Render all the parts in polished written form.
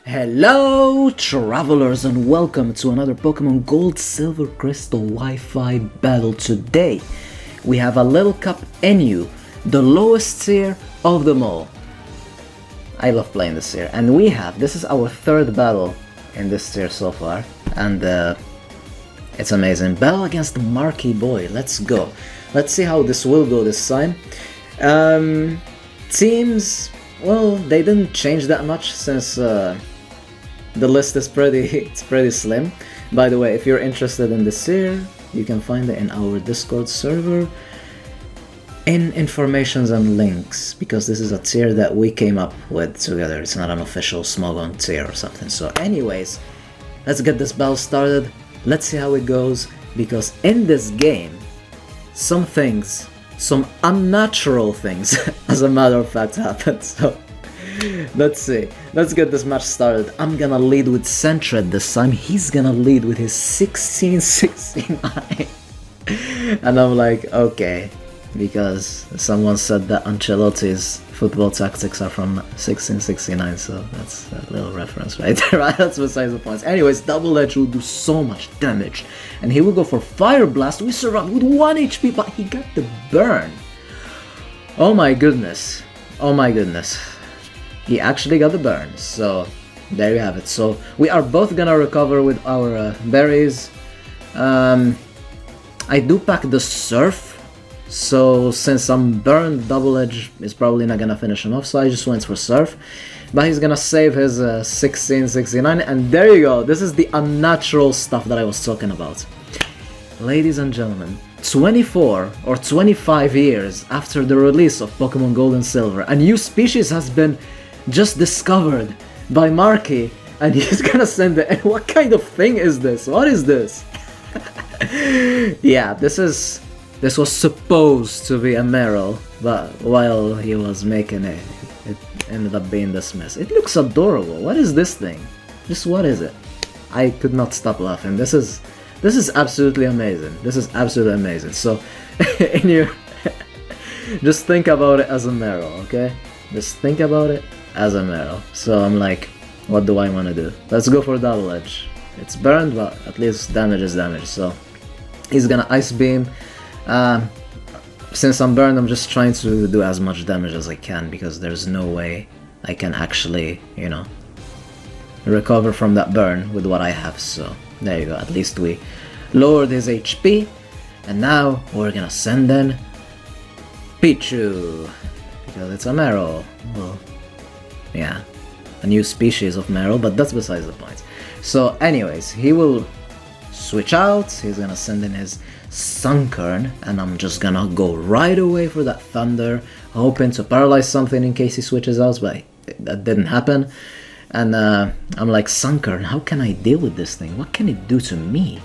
Hello, travelers, and welcome to another Pokemon Gold, Silver, Crystal, Wi-Fi battle. Today, we have a Little Cup NU, the lowest tier of them all. I love playing this tier, and this is our third battle in this tier so far, and it's amazing. Battle against MarkyBoy, let's go. Let's see how this will go this time. Teams, well, they didn't change that much since the list is pretty slim. By the way, if you're interested in this tier, you can find it in our Discord server in informations and links, because this is a tier that we came up with together. It's not an official Smogon tier or something. So anyways, let's get this battle started. Let's see how it goes, because in this game, some unnatural things, as a matter of fact, happened. So let's see. Let's get this match started. I'm gonna lead with Sentret this time. He's gonna lead with his 1669. And I'm like, okay, because someone said that Ancelotti's football tactics are from 1669, so that's a little reference right there, right? That's besides the point. Anyways, Double Edge will do so much damage, and he will go for Fire Blast. We surround with 1 HP, but he got the burn. Oh my goodness. Oh my goodness. He actually got the burn, so there you have it. So we are both gonna recover with our berries. I do pack the Surf, so since I'm burned, Double Edge is probably not gonna finish him off, so I just went for Surf. But he's gonna save his 1669, and there you go. This is the unnatural stuff that I was talking about. Ladies and gentlemen, 24 or 25 years after the release of Pokemon Gold and Silver, a new species has been just discovered by Marky, and he's gonna send it. And what kind of thing is this? What is this? Yeah, this was supposed to be a Meryl, but while he was making it, it ended up being this mess. It looks adorable. What is this thing? Just what is it? I could not stop laughing. This is absolutely amazing. This is absolutely amazing. So, just think about it as a Meryl, okay? Just think about it as a Meryl. So I'm like, what do I want to do? Let's go for Double Edge. It's burned, but at least damage is damage. So he's gonna Ice Beam. Since I'm burned, I'm just trying to do as much damage as I can, because there's no way I can actually, recover from that burn with what I have. So there you go. At least we lowered his HP, and now we're gonna send in Pichu, because it's a Meryl. Well, yeah, a new species of Meryl, but that's besides the point. So anyways, he will switch out. He's gonna send in his Sunkern, and I'm just gonna go right away for that Thunder, hoping to paralyze something in case he switches out, but that didn't happen. And I'm like, Sunkern, how can I deal with this thing? What can it do to me?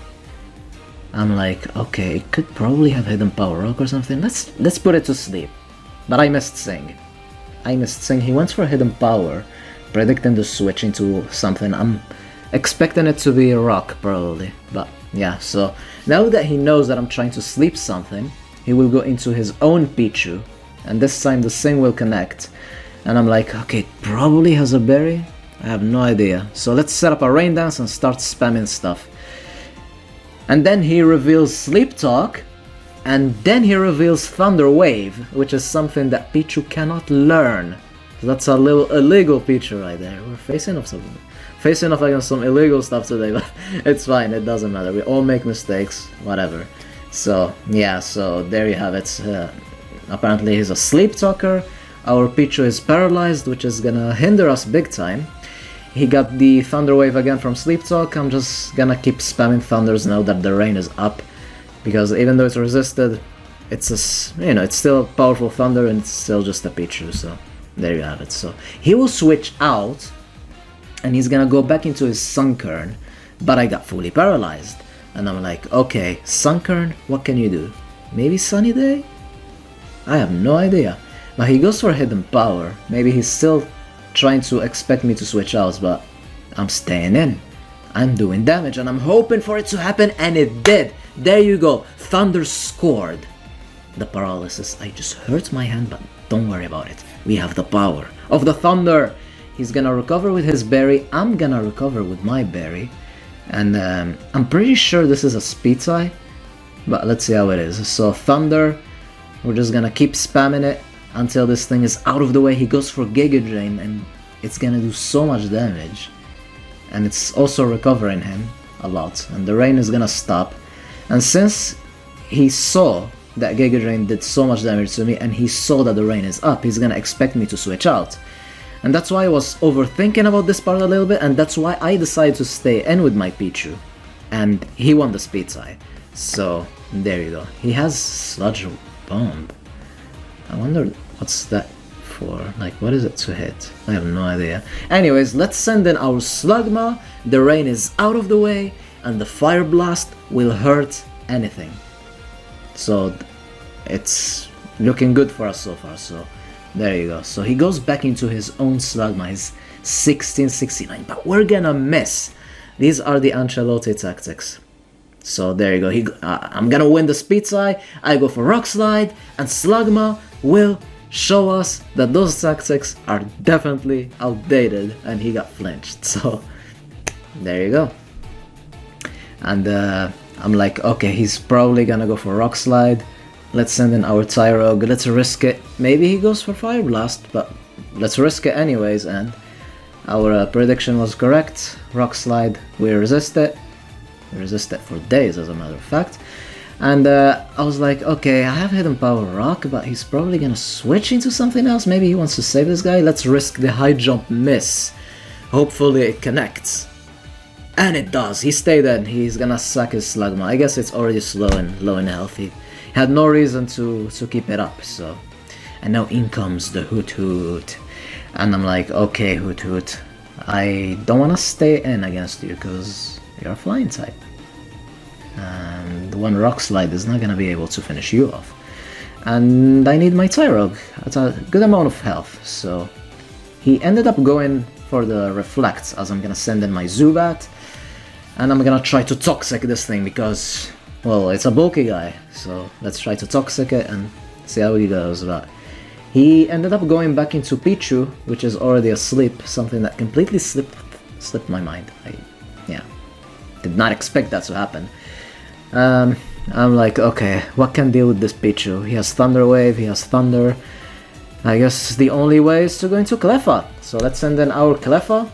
I'm like, okay, it could probably have Hidden Power Rock or something. Let's put it to sleep. But I missed Sing. He went for Hidden Power, predicting the switch into something. I'm expecting it to be a rock, probably. But yeah, so now that he knows that I'm trying to sleep something, he will go into his own Pichu, and this time the Sing will connect. And I'm like, okay, it probably has a berry. I have no idea. So let's set up a Rain Dance and start spamming stuff. And then he reveals Sleep Talk, and then he reveals Thunder Wave, which is something that Pichu cannot learn. So that's a little illegal Pichu right there. We're facing off against some illegal stuff today, but it's fine, it doesn't matter. We all make mistakes, whatever. So yeah, so there you have it. Apparently he's a Sleep Talker. Our Pichu is paralyzed, which is gonna hinder us big time. He got the Thunder Wave again from Sleep Talk. I'm just gonna keep spamming Thunders now that the rain is up, because even though it's resisted, it's it's still a powerful Thunder, and it's still just a Pichu. So there you have it. So he will switch out, and he's gonna go back into his Sunkern, but I got fully paralyzed. And I'm like, okay, Sunkern, what can you do? Maybe Sunny Day? I have no idea. But he goes for Hidden Power. Maybe he's still trying to expect me to switch out, but I'm staying in. I'm doing damage, and I'm hoping for it to happen, and it did. There you go. Thunder scored. The paralysis. I just hurt my hand, but don't worry about it. We have the power of the Thunder. He's gonna recover with his berry. I'm gonna recover with my berry. And I'm pretty sure this is a speed tie. But let's see how it is. So Thunder, we're just gonna keep spamming it until this thing is out of the way. He goes for Giga Drain and it's gonna do so much damage. And it's also recovering him a lot. And the rain is gonna stop. And since he saw that Giga Drain did so much damage to me and he saw that the rain is up, he's gonna expect me to switch out. And that's why I was overthinking about this part a little bit, and that's why I decided to stay in with my Pichu. And he won the speed tie. So there you go. He has Sludge Bomb. I wonder what's that for. Like, what is it to hit? I have no idea. Anyways, let's send in our Slugma. The rain is out of the way and the Fire Blast will hurt anything. So it's looking good for us so far. So there you go. So he goes back into his own Slugma, his 1669, but we're gonna miss. These are the Ancelotti tactics. So there you go. I'm gonna win the speed tie. I go for Rock Slide, and Slugma will show us that those tactics are definitely outdated, and he got flinched. So there you go. And I'm like, okay, he's probably gonna go for Rock Slide. Let's send in our Tyrogue. Let's risk it. Maybe he goes for Fire Blast, but let's risk it anyways. And our prediction was correct. Rock Slide, we resist it. We resist it for days, as a matter of fact. And I was like, okay, I have Hidden Power Rock, but he's probably gonna switch into something else. Maybe he wants to save this guy. Let's risk the high jump miss. Hopefully it connects. And it does. He stayed in. He's gonna sack his Slugma. I guess it's already low in health. He had no reason to keep it up. So, and now in comes the Hoot Hoot. And I'm like, okay, Hoot Hoot, I don't want to stay in against you because you're a flying type. And one Rock Slide is not going to be able to finish you off. And I need my Tyrogue at a good amount of health. So he ended up going for the Reflect, as I'm going to send in my Zubat. And I'm going to try to Toxic this thing because, well, it's a bulky guy. So let's try to Toxic it and see how he goes. But he ended up going back into Pichu, which is already asleep, something that completely slipped my mind. Yeah, did not expect that to happen. I'm like, okay, what can deal with this Pichu? He has Thunder Wave, he has Thunder. I guess the only way is to go into Cleffa. So let's send in our Cleffa.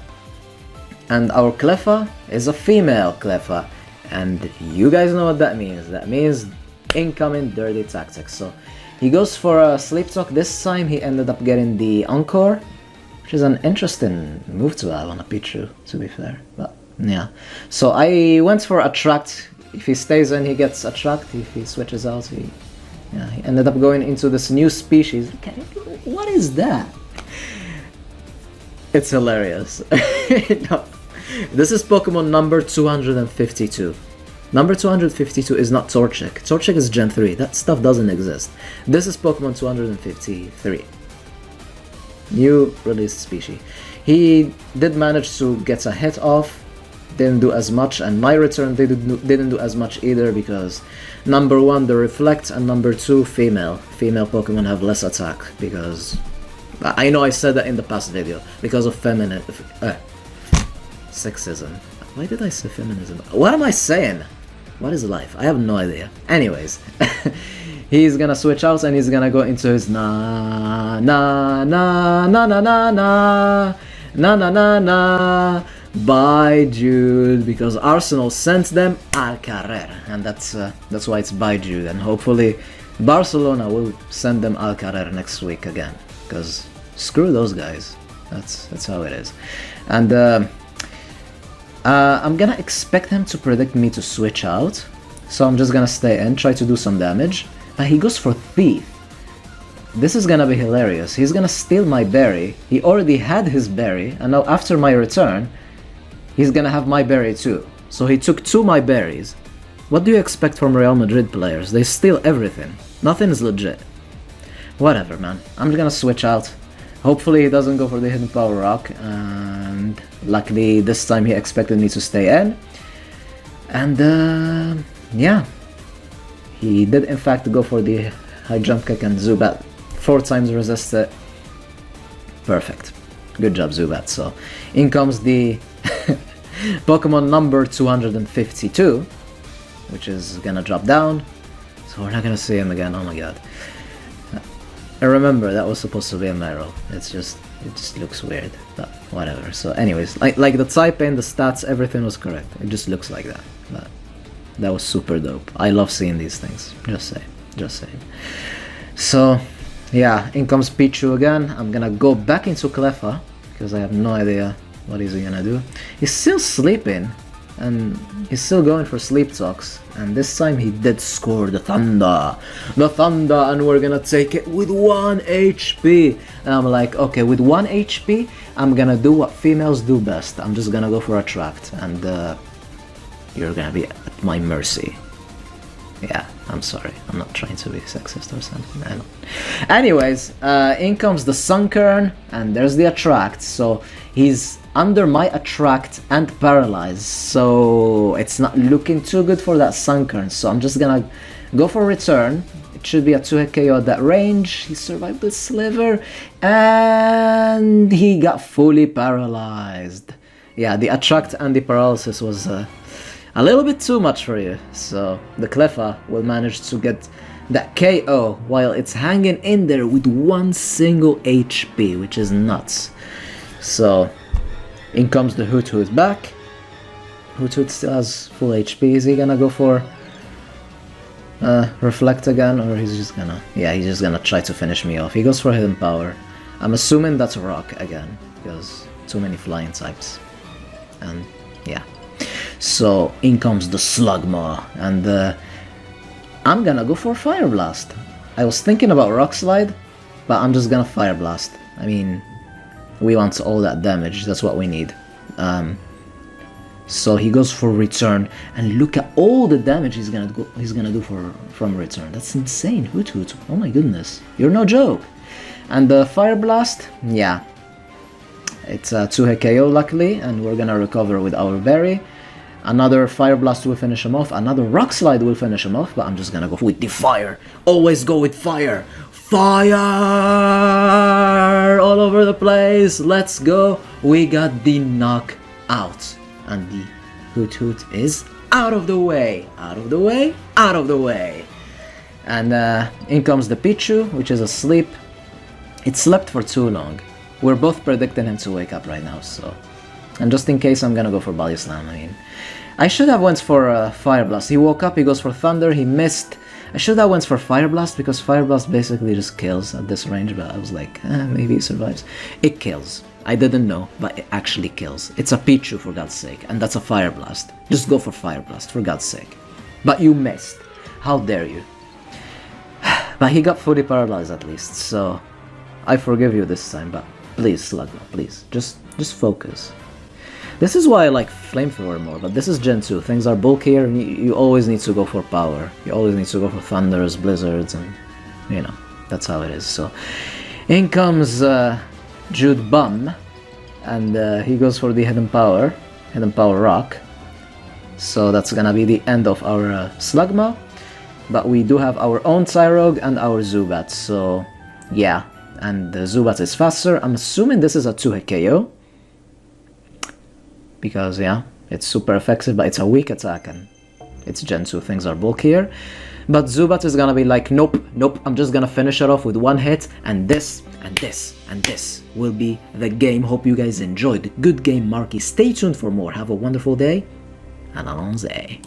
And our Cleffa is a female Cleffa. And you guys know what that means. That means incoming dirty tactics. So he goes for a Sleep Talk. This time he ended up getting the Encore, which is an interesting move to have on a Pichu, to be fair. But yeah. So I went for Attract. If he stays in, he gets Attract. If he switches out, he ended up going into this new species. What is that? It's hilarious. No. This is Pokemon number 252. Number 252 is not Torchic. Torchic is Gen 3. That stuff doesn't exist. This is Pokemon 253. New released species. He did manage to get a hit off. Didn't do as much, and my return didn't do as much either because number 1 the Reflect and number 2 female Pokemon have less attack because I know I said that in the past video because of sexism. Why did I say feminism? What am I saying? What is life? I have no idea. Anyways, he's gonna switch out and he's gonna go into his na na na na na na na na na na na. Bye Jude, because Arsenal sent them Al Carrer, and that's why it's Bye Jude, and hopefully Barcelona will send them Al Carrer next week again, because screw those guys. That's how it is. And I'm gonna expect him to predict me to switch out, so I'm just gonna stay in, try to do some damage. But he goes for Thief. This is gonna be hilarious. He's gonna steal my berry. He already had his berry, and now after my return he's gonna have my berry too. So he took 2 my berries. What do you expect from Real Madrid players? They steal everything. Nothing is legit. Whatever, man. I'm gonna switch out. Hopefully he doesn't go for the Hidden Power Rock. And luckily this time he expected me to stay in. And yeah. He did in fact go for the high jump kick and Zubat 4 times resist it. Perfect. Good job, Zubat. So, in comes the Pokemon number 252, which is gonna drop down. So we're not gonna see him again. Oh my god. I remember that was supposed to be a Meryl. It just looks weird, but whatever. So anyways, like the typing, the stats, everything was correct. It just looks like that. But that was super dope. I love seeing these things. Just saying. So yeah, in comes Pichu again. I'm gonna go back into Cleffa because I have no idea what is he gonna do. He's still sleeping and he's still going for sleep talks, and this time he did score the Thunder, and we're gonna take it with 1 HP. And I'm like, okay, with 1 HP I'm gonna do what females do best. I'm just gonna go for Attract, and you're gonna be at my mercy. Yeah, I'm sorry, I'm not trying to be sexist or something, I don't. Anyways, in comes the Sunkern, and there's the Attract, so he's under my Attract and Paralyze, so it's not looking too good for that Sunkern, so I'm just gonna go for Return. It should be a 2-hit KO at that range. He survived the Sliver, and he got fully paralyzed. Yeah, the Attract and the Paralysis was a little bit too much for you, so the Cleffa will manage to get that KO while it's hanging in there with 1 single HP, which is nuts. So in comes the Hoot back. Hoot still has full HP. Is he gonna go for Reflect again, or he's just gonna... Yeah, he's just gonna try to finish me off. He goes for Hidden Power. I'm assuming that's Rock again, because too many flying types. And yeah. So in comes the Slugma, and I'm gonna go for Fire Blast. I was thinking about Rock Slide, but I'm just gonna Fire Blast. I mean, we want all that damage, that's what we need. So he goes for Return, and look at all the damage he's gonna do from Return. That's insane, Hoot. Oh my goodness, you're no joke. And the Fire Blast, yeah, it's a 2-hit KO luckily, and we're gonna recover with our Berry. Another Fire Blast will finish him off, another Rock Slide will finish him off, but I'm just gonna go with the Fire. Always go with Fire! Fire! All over the place, let's go! We got the knockout, and the Hoot is out of the way! And in comes the Pichu, which is asleep. It slept for too long. We're both predicting him to wake up right now, so... And just in case, I'm gonna go for Body Slam. I mean, I should have went for Fire Blast. He woke up, he goes for Thunder, he missed. I should have went for Fire Blast, because Fire Blast basically just kills at this range, but I was like, maybe he survives. It kills. I didn't know, but it actually kills. It's a Pichu, for God's sake, and that's a Fire Blast. Just go for Fire Blast, for God's sake. But you missed. How dare you? But he got fully paralyzed at least, so I forgive you this time, but please, Slugma, please, just focus. This is why I like Flamethrower more, but this is Gen 2. Things are bulkier, and you always need to go for power. You always need to go for Thunders, Blizzards, and, you know, that's how it is. So, in comes Jude Bum, and he goes for the Hidden Power Rock. So that's gonna be the end of our Slugma, but we do have our own Tyrogue and our Zubat, so yeah, and the Zubat is faster. I'm assuming this is a 2-hit KO, because yeah, it's super effective, but it's a weak attack, and it's Gen 2, things are bulkier. But Zubat is gonna be like, nope, I'm just gonna finish it off with 1 hit, and this, and this, and this will be the game. Hope you guys enjoyed. Good game, Marky. Stay tuned for more. Have a wonderful day, and allons-y.